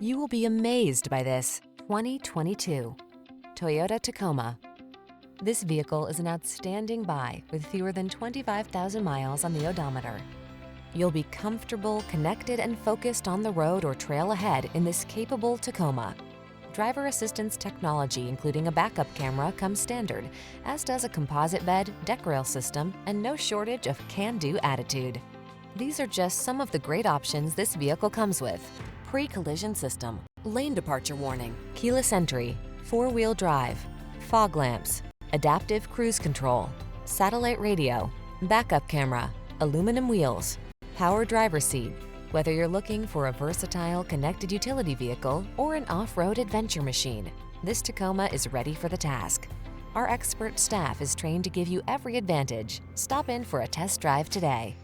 You will be amazed by this 2022 Toyota Tacoma. This vehicle is an outstanding buy with fewer than 25,000 miles on the odometer. You'll be comfortable, connected, and focused on the road or trail ahead in this capable Tacoma. Driver assistance technology, including a backup camera, comes standard, as does a composite bed, deck rail system, and no shortage of can-do attitude. These are just some of the great options this vehicle comes with: pre-collision system, lane departure warning, keyless entry, four-wheel drive, fog lamps, adaptive cruise control, satellite radio, backup camera, aluminum wheels, power driver's seat. Whether you're looking for a versatile connected utility vehicle or an off-road adventure machine, this Tacoma is ready for the task. Our expert staff is trained to give you every advantage. Stop in for a test drive today.